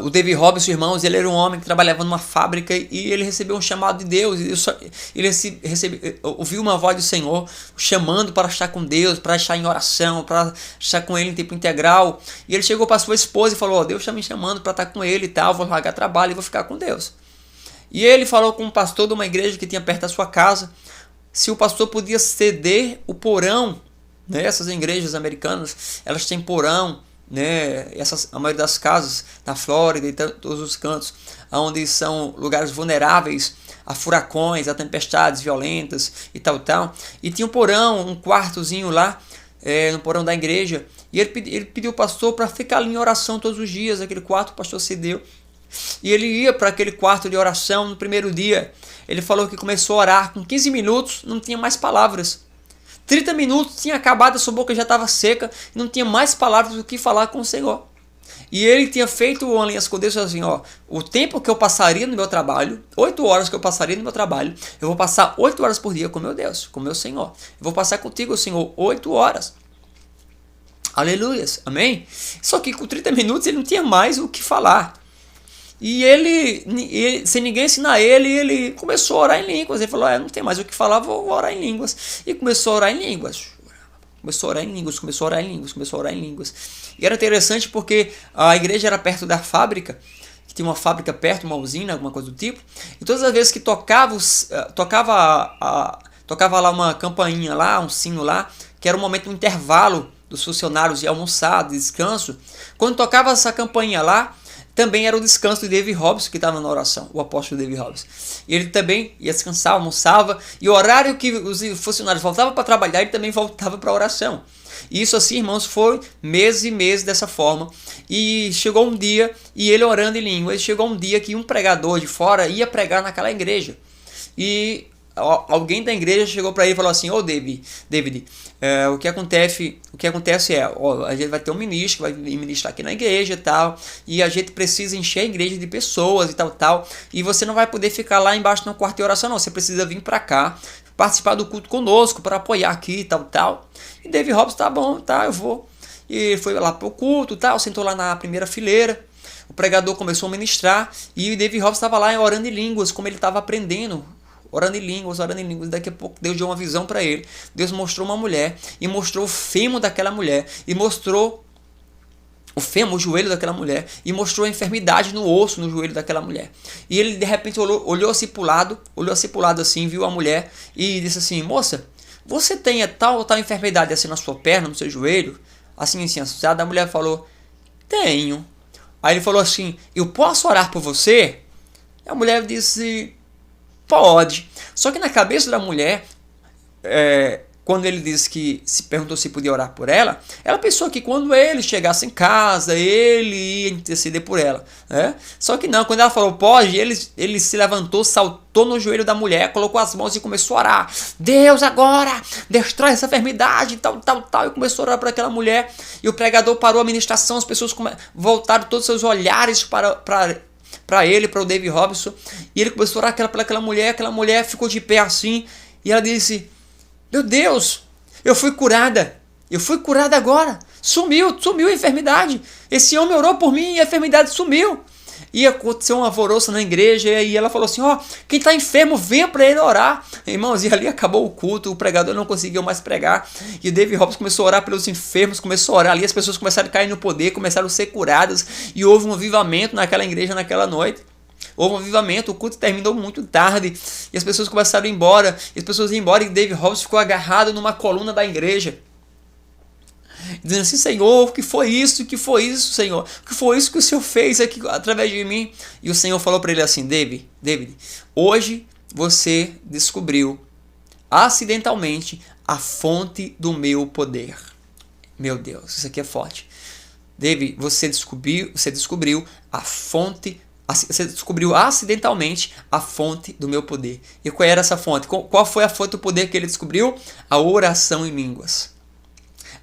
O David Robinson, irmãos, ele era um homem que trabalhava numa fábrica e ele recebeu um chamado de Deus. Ele ouviu uma voz do Senhor chamando para estar com Deus, para estar em oração, para estar com Ele em tempo integral. E ele chegou para sua esposa e falou: Deus está me chamando para estar com Ele e tal, vou largar trabalho e vou ficar com Deus. E ele falou com um pastor de uma igreja que tinha perto da sua casa se o pastor podia ceder o porão. Essas igrejas americanas, elas têm porão, né? A maioria das casas na Flórida e todos os cantos, onde são lugares vulneráveis a furacões, a tempestades violentas e tal. E tinha um porão, um quartozinho lá, no porão da igreja. E ele pediu ao pastor para ficar ali em oração todos os dias. Aquele quarto o pastor cedeu. E ele ia para aquele quarto de oração no primeiro dia. Ele falou que começou a orar, com 15 minutos não tinha mais palavras. 30 minutos tinha acabado, a sua boca já estava seca, e não tinha mais palavras do que falar com o Senhor. E ele tinha feito uma aliança com Deus assim, o tempo que eu passaria no meu trabalho, 8 horas que eu passaria no meu trabalho, eu vou passar 8 horas por dia com meu Deus, com meu Senhor. Eu vou passar contigo, Senhor, 8 horas. Aleluias, amém? Só que com 30 minutos ele não tinha mais o que falar. E ele, sem ninguém ensinar ele começou a orar em línguas. Ele falou, não tem mais o que falar, vou orar em línguas. E começou a orar em línguas. Começou a orar em línguas. E era interessante porque a igreja era perto da fábrica, que tinha uma fábrica perto, uma usina, alguma coisa do tipo. E todas as vezes que tocava lá uma campainha lá, um sino lá, que era o momento do intervalo dos funcionários de almoçar, de descanso. Quando tocava essa campainha lá, também era o descanso de David Robinson, que estava na oração, o apóstolo David Robinson. E ele também ia descansar, almoçava, e o horário que os funcionários voltavam para trabalhar, ele também voltava para a oração. E isso assim, irmãos, foi meses e meses dessa forma. E chegou um dia, e ele orando em línguas, chegou um dia que um pregador de fora ia pregar naquela igreja. E alguém da igreja chegou para ele e falou assim, David, o que acontece é, a gente vai ter um ministro que vai ministrar aqui na igreja e tal, e a gente precisa encher a igreja de pessoas e tal, e você não vai poder ficar lá embaixo no quarto de oração não, você precisa vir para cá, participar do culto conosco, para apoiar aqui e tal. E David Robinson, tá bom, eu vou. E ele foi lá pro culto e sentou lá na primeira fileira, o pregador começou a ministrar, e o David Robinson estava lá orando em línguas, como ele estava aprendendo, orando em línguas. Daqui a pouco Deus deu uma visão para ele. Deus mostrou uma mulher e mostrou o fêmur daquela mulher e mostrou o joelho daquela mulher e mostrou a enfermidade no osso, no joelho daquela mulher. E ele de repente olhou assim pro lado assim, viu a mulher e disse assim, moça, você tem tal enfermidade assim na sua perna, no seu joelho, assim associada? A mulher falou, tenho. Aí ele falou assim, eu posso orar por você? A mulher disse, pode. Só que na cabeça da mulher, quando ele disse que se perguntou se podia orar por ela, ela pensou que quando ele chegasse em casa, ele ia interceder por ela. Só que não, quando ela falou pode, ele se levantou, saltou no joelho da mulher, colocou as mãos e começou a orar. Deus, agora, destrói essa enfermidade, tal. E começou a orar para aquela mulher. E o pregador parou a ministração, as pessoas voltaram todos os seus olhares para ele, para o David Robinson, e ele começou a orar por aquela mulher ficou de pé assim, e ela disse, meu Deus, eu fui curada agora, sumiu a enfermidade, esse homem orou por mim e a enfermidade sumiu. E aconteceu um alvoroço na igreja e ela falou assim, quem está enfermo, venha para ele orar. Irmãos, e ali acabou o culto, o pregador não conseguiu mais pregar. E o David Robson começou a orar pelos enfermos, começou a orar ali, as pessoas começaram a cair no poder, começaram a ser curadas. E houve um avivamento naquela igreja naquela noite. Houve um avivamento, o culto terminou muito tarde. E as pessoas começaram a ir embora. E as pessoas iam embora e David Robson ficou agarrado numa coluna da igreja. Dizendo assim, Senhor, o que foi isso? O que foi isso, Senhor? O que foi isso que o Senhor fez aqui através de mim? E o Senhor falou para ele assim, David, hoje você descobriu acidentalmente a fonte do meu poder. Meu Deus, isso aqui é forte. David, você descobriu a fonte, você descobriu acidentalmente a fonte do meu poder. E qual era essa fonte? Qual foi a fonte do poder que ele descobriu? A oração em línguas.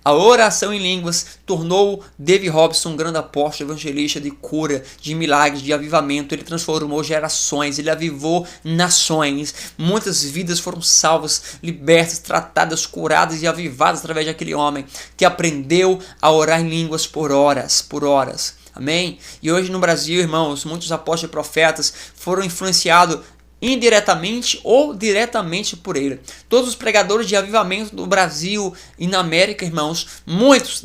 A oração em línguas tornou David Robson um grande apóstolo, evangelista de cura, de milagres, de avivamento. Ele transformou gerações, ele avivou nações. Muitas vidas foram salvas, libertas, tratadas, curadas e avivadas através daquele homem que aprendeu a orar em línguas por horas. Amém? E hoje no Brasil, irmãos, muitos apóstolos e profetas foram influenciados indiretamente ou diretamente por ele. Todos os pregadores de avivamento do Brasil e na América, irmãos, muitos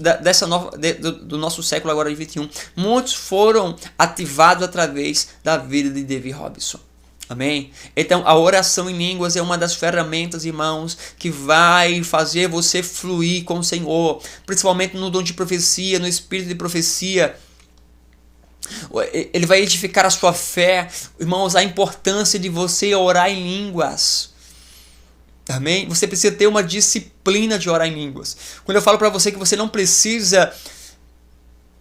do nosso século agora de 21, muitos foram ativados através da vida de David Robson. Amém? Então a oração em línguas é uma das ferramentas, irmãos, que vai fazer você fluir com o Senhor, principalmente no dom de profecia, no espírito de profecia. Ele vai edificar a sua fé. Irmãos, a importância de você orar em línguas. Amém? Você precisa ter uma disciplina de orar em línguas. Quando eu falo para você que você não precisa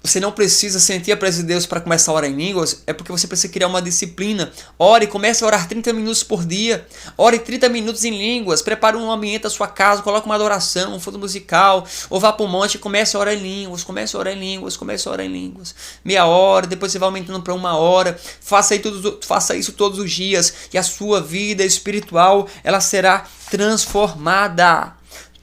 sentir a presença de Deus para começar a orar em línguas, é porque você precisa criar uma disciplina. Ore, comece a orar 30 minutos por dia. Ore 30 minutos em línguas. Prepare um ambiente da sua casa, coloque uma adoração, um fundo musical, ou vá para o monte e comece a orar em línguas, comece a orar em línguas. Meia hora, depois você vai aumentando para 1 hora. Faça isso todos os dias e a sua vida espiritual, ela será transformada.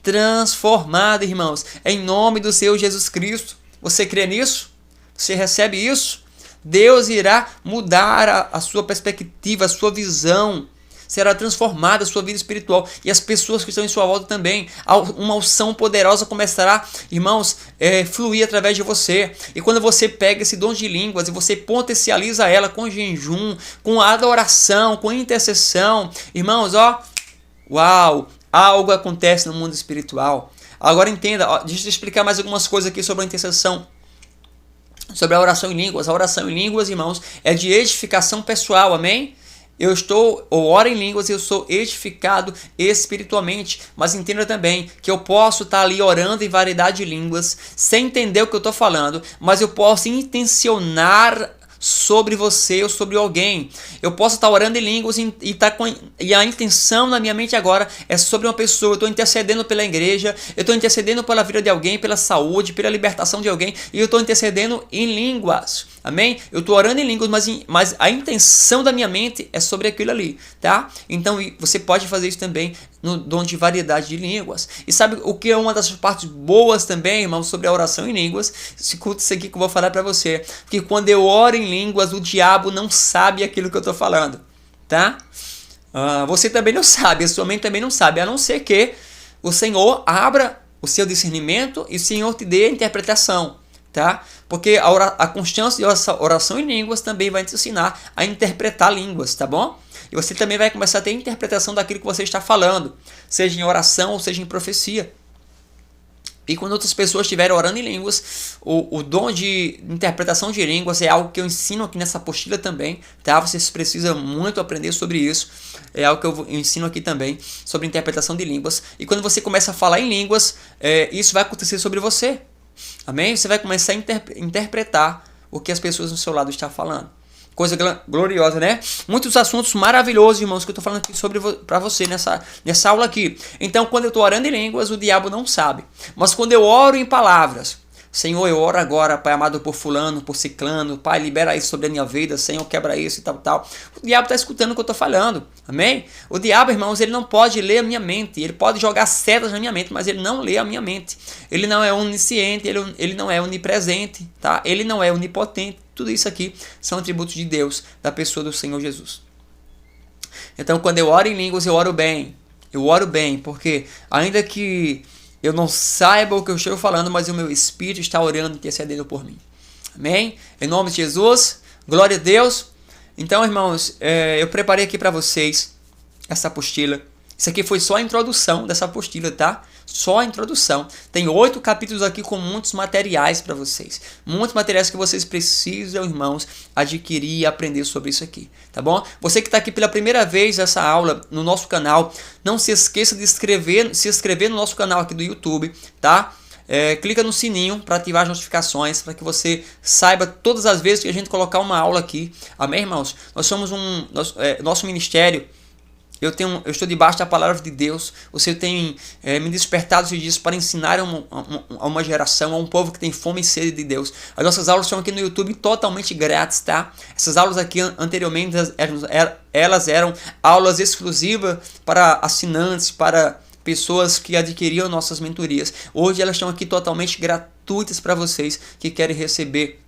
Transformada, irmãos, em nome do Senhor Jesus Cristo. Você crê nisso? Você recebe isso? Deus irá mudar a sua perspectiva, a sua visão. Será transformada a sua vida espiritual. E as pessoas que estão em sua volta também. Uma unção poderosa começará, irmãos, fluir através de você. E quando você pega esse dom de línguas e você potencializa ela com jejum, com adoração, com intercessão, irmãos, uau, algo acontece no mundo espiritual. Agora entenda, deixa eu explicar mais algumas coisas aqui sobre a intercessão, sobre a oração em línguas. A oração em línguas, irmãos, é de edificação pessoal, amém? Eu oro em línguas e eu sou edificado espiritualmente. Mas entenda também que eu posso estar ali orando em variedade de línguas, sem entender o que eu estou falando, mas eu posso intencionar sobre você ou sobre alguém. Eu posso estar orando em línguas e a intenção na minha mente agora é sobre uma pessoa. Eu estou intercedendo pela igreja, eu estou intercedendo pela vida de alguém, pela saúde, pela libertação de alguém, e eu estou intercedendo em línguas. Amém? Eu estou orando em línguas, mas a intenção da minha mente é sobre aquilo ali, tá? Então você pode fazer isso também no dom de variedade de línguas. E sabe o que é uma das partes boas também, irmão, sobre a oração em línguas? Escuta isso aqui que eu vou falar para você. Que quando eu oro em línguas, o diabo não sabe aquilo que eu estou falando, tá? Você também não sabe, a sua mente também não sabe, a não ser que o Senhor abra o seu discernimento e o Senhor te dê a interpretação, tá? Porque a constância de oração em línguas também vai te ensinar a interpretar línguas, tá bom? E você também vai começar a ter interpretação daquilo que você está falando, seja em oração ou seja em profecia. E quando outras pessoas estiverem orando em línguas, o dom de interpretação de línguas é algo que eu ensino aqui nessa apostila também, tá? Vocês precisam muito aprender sobre isso. É algo que eu ensino aqui também, sobre interpretação de línguas. E quando você começa a falar em línguas, isso vai acontecer sobre você. Amém? Você vai começar a interpretar o que as pessoas do seu lado estão falando. Coisa gloriosa, né? Muitos assuntos maravilhosos, irmãos, que eu estou falando aqui para você nessa aula aqui. Então, quando eu estou orando em línguas, o diabo não sabe. Mas quando eu oro em palavras, Senhor, eu oro agora, Pai amado, por fulano, por ciclano. Pai, libera isso sobre a minha vida. Senhor, quebra isso e tal. O diabo está escutando o que eu estou falando. Amém? O diabo, irmãos, ele não pode ler a minha mente. Ele pode jogar setas na minha mente, mas ele não lê a minha mente. Ele não é onisciente, ele não é onipresente, tá? Ele não é onipotente. Tudo isso aqui são atributos de Deus, da pessoa do Senhor Jesus. Então, quando eu oro em línguas, eu oro bem. Eu oro bem, porque ainda que eu não saiba o que eu estou falando, mas o meu espírito está orando, intercedendo por mim. Amém? Em nome de Jesus, glória a Deus. Então, irmãos, eu preparei aqui para vocês essa apostila. Isso aqui foi só a introdução dessa apostila, tá? Só a introdução. Tem 8 capítulos aqui com muitos materiais para vocês. Muitos materiais que vocês precisam, irmãos, adquirir e aprender sobre isso aqui, tá bom? Você que está aqui pela primeira vez essa aula no nosso canal, não se esqueça de se inscrever no nosso canal aqui do YouTube, tá? Clica no sininho para ativar as notificações, para que você saiba todas as vezes que a gente colocar uma aula aqui. Amém, irmãos? Nós somos nosso ministério. Eu estou debaixo da palavra de Deus. Você tem me despertado esses dias para ensinar a uma geração, a um povo que tem fome e sede de Deus. As nossas aulas são aqui no YouTube totalmente grátis, tá? Essas aulas aqui anteriormente elas eram aulas exclusivas para assinantes, para pessoas que adquiriam nossas mentorias. Hoje elas estão aqui totalmente gratuitas para vocês que querem receber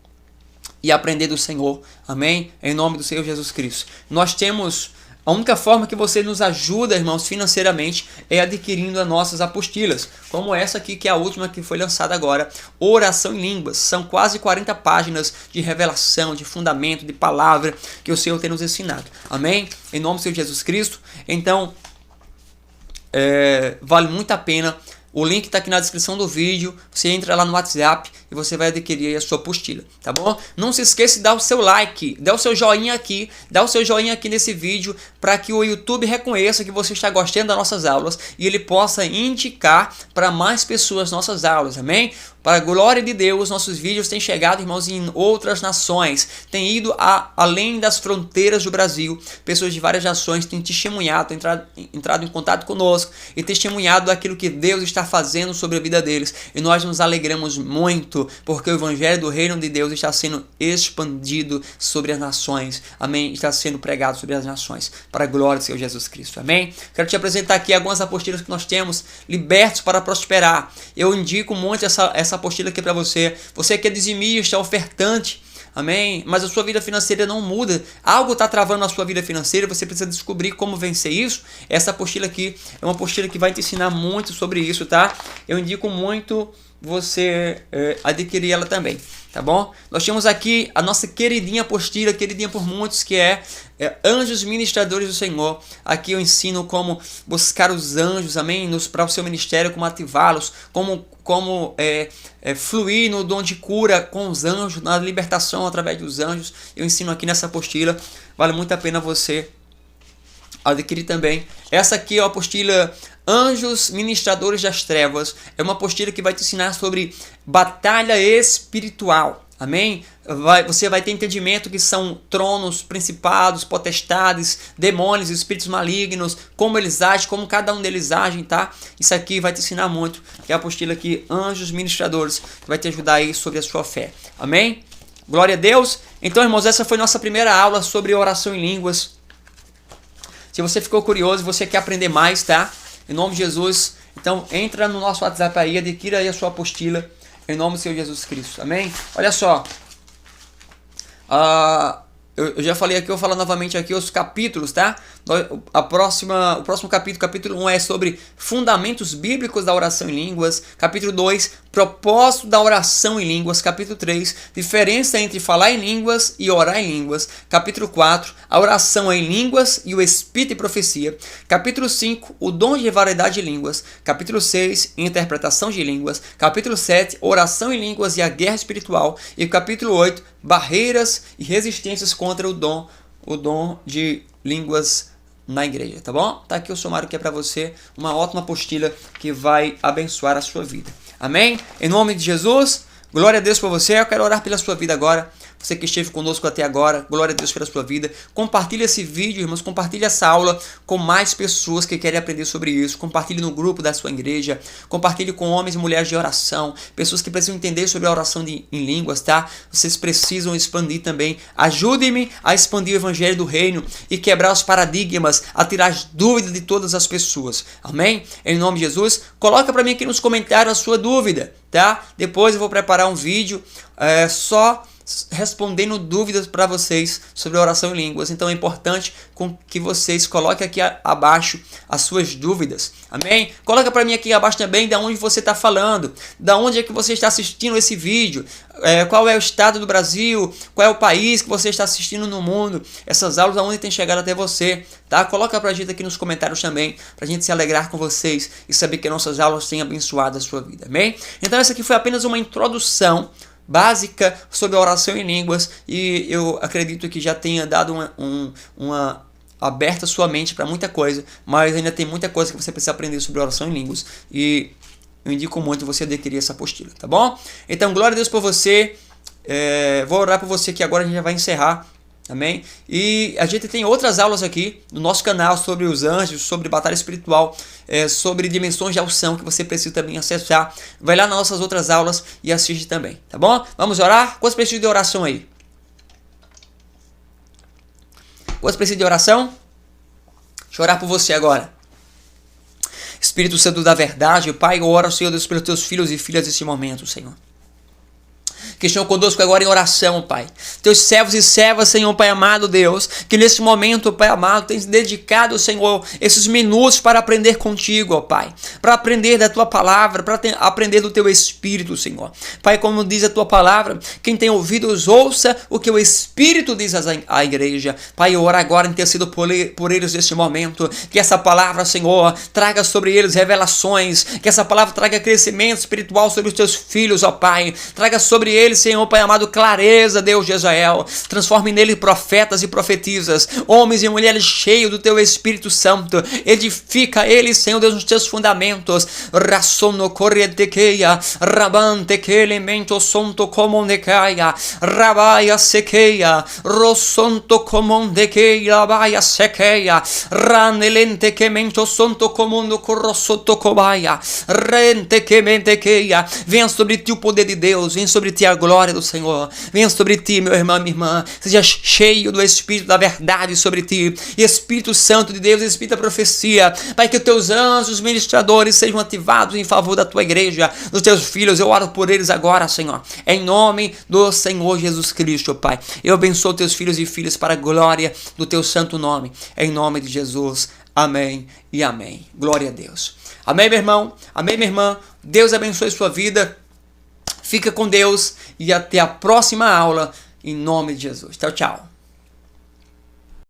e aprender do Senhor. Amém? Em nome do Senhor Jesus Cristo. Nós temos... A única forma que você nos ajuda, irmãos, financeiramente, é adquirindo as nossas apostilas, como essa aqui, que é a última que foi lançada agora, Oração em Línguas. São quase 40 páginas de revelação, de fundamento, de palavra que o Senhor tem nos ensinado. Amém? Em nome do Senhor Jesus Cristo. Então, vale muito a pena. O link está aqui na descrição do vídeo. Você entra lá no WhatsApp e você vai adquirir a sua apostila, tá bom? Não se esqueça de dar o seu like, dá o seu joinha aqui, nesse vídeo, para que o YouTube reconheça que você está gostando das nossas aulas e ele possa indicar para mais pessoas nossas aulas, amém? Para a glória de Deus, nossos vídeos têm chegado, irmãos, em outras nações, têm ido além das fronteiras do Brasil. Pessoas de várias nações têm testemunhado, entrado em contato conosco e testemunhado daquilo que Deus está fazendo sobre a vida deles. E nós nos alegramos muito, porque o evangelho do reino de Deus está sendo expandido sobre as nações. Amém? Está sendo pregado sobre as nações, para a glória do Senhor Jesus Cristo. Amém? Quero te apresentar aqui algumas apostilas que nós temos, Libertos para Prosperar. Eu indico muito essa apostila aqui para você. Você que é dizimista, ofertante, amém? Mas a sua vida financeira não muda. Algo está travando a sua vida financeira. Você precisa descobrir como vencer isso. Essa apostila aqui é uma apostila que vai te ensinar muito sobre isso, tá? Eu indico muito você adquirir ela também, tá bom? Nós temos aqui a nossa queridinha apostila, queridinha por muitos, que é Anjos Ministradores do Senhor. Aqui eu ensino como buscar os anjos, amém? Para o seu ministério, como ativá-los, como fluir no dom de cura com os anjos, na libertação através dos anjos. Eu ensino aqui nessa apostila. Vale muito a pena você adquirir também. Essa aqui é a apostila Anjos Ministradores das Trevas. É uma apostila que vai te ensinar sobre batalha espiritual. Amém? Você vai ter entendimento que são tronos, principados, potestades, demônios, espíritos malignos, como eles agem, como cada um deles agem, tá? Isso aqui vai te ensinar muito, que é a apostila aqui, Anjos Ministradores, que vai te ajudar aí sobre a sua fé. Amém? Glória a Deus. Então, irmãos, essa foi nossa primeira aula sobre oração em línguas. Se você ficou curioso, você quer aprender mais, tá? Em nome de Jesus, então entra no nosso WhatsApp aí, adquira aí a sua apostila, em nome do Senhor Jesus Cristo, amém? Olha só, eu já falei aqui, eu vou falar novamente aqui os capítulos, tá? O próximo capítulo, capítulo 1 é sobre fundamentos bíblicos da oração em línguas. Capítulo 2, propósito da oração em línguas. Capítulo 3, diferença entre falar em línguas e orar em línguas. Capítulo 4, a oração em línguas e o espírito e profecia. Capítulo 5, o dom de variedade de línguas. Capítulo 6, interpretação de línguas. Capítulo 7, oração em línguas e a guerra espiritual. E capítulo 8, barreiras e resistências contra o dom de línguas na igreja, tá bom? Tá aqui o sumário que é para você, uma ótima apostila que vai abençoar a sua vida. Amém? Em nome de Jesus, glória a Deus por você. Eu quero orar pela sua vida agora. você que esteve conosco até agora, glória a Deus pela sua vida. Compartilhe esse vídeo, irmãos, compartilhe essa aula com mais pessoas que querem aprender sobre isso. Compartilhe no grupo da sua igreja, compartilhe com homens e mulheres de oração, pessoas que precisam entender sobre a oração em línguas, tá? Vocês precisam expandir também. Ajude-me a expandir o evangelho do reino e quebrar os paradigmas, a tirar as dúvidas de todas as pessoas. Amém? Em nome de Jesus, coloca para mim aqui nos comentários a sua dúvida, tá? Depois eu vou preparar um vídeo só respondendo dúvidas para vocês sobre a oração em línguas. Então é importante que vocês coloquem aqui abaixo as suas dúvidas. Amém? Coloca para mim aqui abaixo também de onde você está falando, da onde é que você está assistindo esse vídeo, qual é o estado do Brasil, qual é o país que você está assistindo no mundo, essas aulas aonde tem chegado até você, tá? Coloca pra gente aqui nos comentários também, pra gente se alegrar com vocês e saber que nossas aulas têm abençoado a sua vida. Amém? Então essa aqui foi apenas uma introdução básica sobre a oração em línguas e eu acredito que já tenha dado uma aberta sua mente para muita coisa, mas ainda tem muita coisa que você precisa aprender sobre a oração em línguas e eu indico muito você adquirir essa apostila, tá bom? Então, glória a Deus por você, vou orar por você que agora a gente já vai encerrar. Amém? E a gente tem outras aulas aqui no nosso canal sobre os anjos, sobre batalha espiritual, sobre dimensões de unção que você precisa também acessar. Vai lá nas nossas outras aulas e assiste também, tá bom? Vamos orar? Quantos precisam de oração aí? Quantos precisam de oração? Deixa eu orar por você agora. Espírito Santo da verdade, Pai, eu oro, Senhor Deus, pelos teus filhos e filhas nesse momento, Senhor, que estão conosco agora em oração, Pai. Teus servos e servas, Senhor, Pai amado Deus, que nesse momento, Pai amado, tens dedicado, Senhor, esses minutos para aprender contigo, ó Pai. Para aprender da Tua palavra, para aprender do Teu Espírito, Senhor. Pai, como diz a Tua palavra, quem tem ouvidos, ouça o que o Espírito diz à igreja. Pai, eu oro agora intercedo por eles nesse momento, que essa palavra, Senhor, traga sobre eles revelações, que essa palavra traga crescimento espiritual sobre os Teus filhos, ó Pai. Traga sobre eles, Senhor, Pai amado, clareza, Deus de Israel. Transforme nele profetas e profetisas, homens e mulheres cheios do Teu Espírito Santo. Edifica eles, Senhor Deus, nos Teus fundamentos. Rasono corretequeia, rabante que elemento sonto comundecaia, rabaia sequeia, rosonto comundequeia, rabaia sequeia, ranelente que mento sonto comundo corrosoto cobaia, rente que mentequeia. Venha sobre ti o poder de Deus, vem sobre ti a glória do Senhor, venha sobre ti, meu irmão, minha irmã, seja cheio do Espírito da verdade sobre ti, Espírito Santo de Deus, Espírito da profecia, Pai, que os teus anjos ministradores sejam ativados em favor da tua igreja, dos teus filhos. Eu oro por eles agora, Senhor, em nome do Senhor Jesus Cristo, Pai. Eu abençoo teus filhos e filhas para a glória do teu santo nome, em nome de Jesus. Amém e amém. Glória a Deus. Amém, meu irmão, amém, minha irmã. Deus abençoe sua vida. Fica com Deus e até a próxima aula, em nome de Jesus. Tchau, tchau.